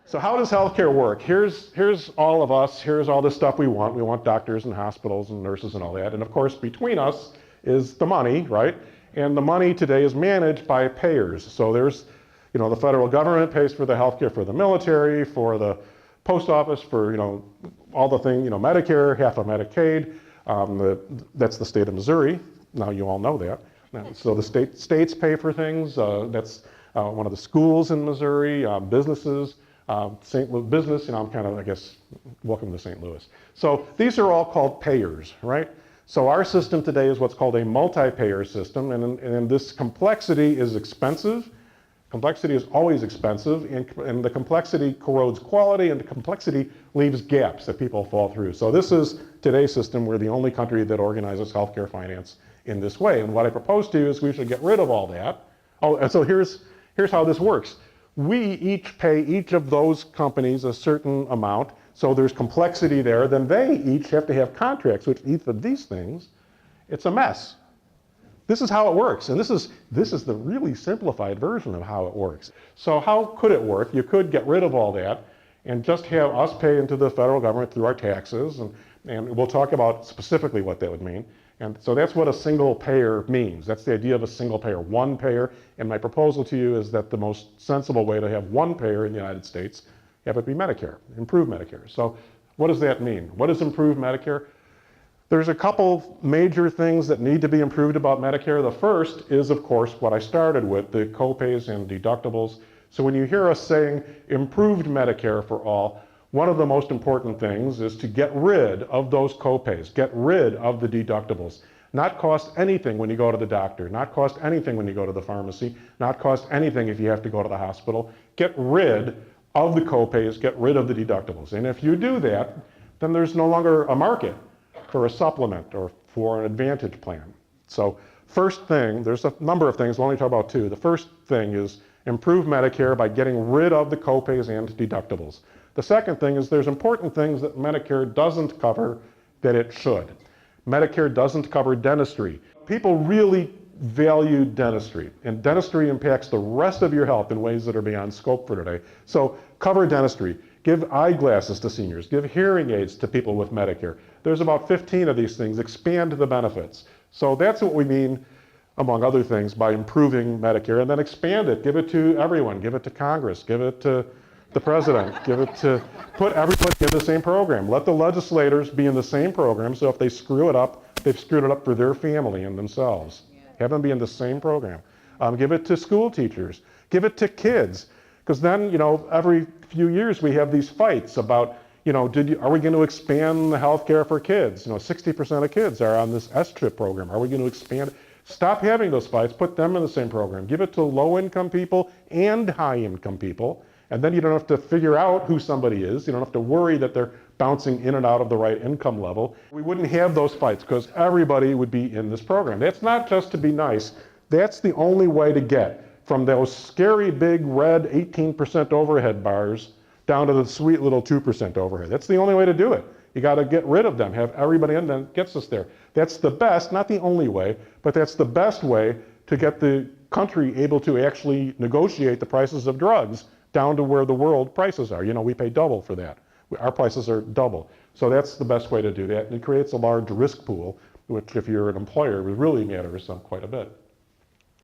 So how does healthcare work? Here's all of us, here's all the stuff we want. We want doctors and hospitals and nurses and all that. And of course, between us is the money, right? And the money today is managed by payers. So there's, the federal government pays for the healthcare for the military, for the post office, for, all the things, Medicare, half of Medicaid. That's the state of Missouri. Now you all know that. So the states pay for things. That's one of the schools in Missouri, businesses. St. Louis business, I'm kind of, I guess, welcome to St. Louis. So these are all called payers, right? So our system today is what's called a multi-payer system, and this complexity is expensive. Complexity is always expensive, and the complexity corrodes quality, and the complexity leaves gaps that people fall through. So this is today's system. We're the only country that organizes healthcare finance in this way. And what I propose to you is we should get rid of all that. Oh, and so here's how this works. We each pay each of those companies a certain amount, so there's complexity there. Then they each have to have contracts with each of these things. It's a mess. This is how it works, and this is the really simplified version of how it works. So how could it work? You could get rid of all that and just have us pay into the federal government through our taxes, and we'll talk about specifically what that would mean. And so that's what a single payer means. That's the idea of a single payer, one payer. And my proposal to you is that the most sensible way to have one payer in the United States, have it be Medicare, improved Medicare. So what does that mean? What is improved Medicare? There's a couple major things that need to be improved about Medicare. The first is, of course, what I started with, the copays and deductibles. So when you hear us saying improved Medicare for all, one of the most important things is to get rid of those copays, get rid of the deductibles. Not cost anything when you go to the doctor, not cost anything when you go to the pharmacy, not cost anything if you have to go to the hospital. Get rid of the copays, get rid of the deductibles. And if you do that, then there's no longer a market for a supplement or for an advantage plan. So first thing, there's a number of things, we'll only talk about two. The first thing is improve Medicare by getting rid of the copays and deductibles. The second thing is there's important things that Medicare doesn't cover that it should. Medicare doesn't cover dentistry. People really value dentistry, and dentistry impacts the rest of your health in ways that are beyond scope for today. So cover dentistry. Give eyeglasses to seniors. Give hearing aids to people with Medicare. There's about 15 of these things. Expand the benefits. So that's what we mean, among other things, by improving Medicare, and then expand it. Give it to everyone. Give it to Congress. Give it to the president. Give it to, put everybody in the same program. Let the legislators be in the same program, so if they screw it up, they've screwed it up for their family and themselves. Have them be in the same program. Give it to school teachers. Give it to kids. Because then, every few years we have these fights about, are we going to expand the health care for kids? 60% of kids are on this S-CHIP program. Are we going to expand? Stop having those fights. Put them in the same program. Give it to low-income people and high-income people. And then you don't have to figure out who somebody is. You don't have to worry that they're bouncing in and out of the right income level. We wouldn't have those fights because everybody would be in this program. That's not just to be nice. That's the only way to get from those scary big red 18% overhead bars down to the sweet little 2% overhead. That's the only way to do it. You got to get rid of them, have everybody in, then gets us there. That's the best, not the only way, but that's the best way to get the country able to actually negotiate the prices of drugs down to where the world prices are. We pay double for that. Our prices are double. So that's the best way to do that. And it creates a large risk pool, which if you're an employer, really matters quite a bit.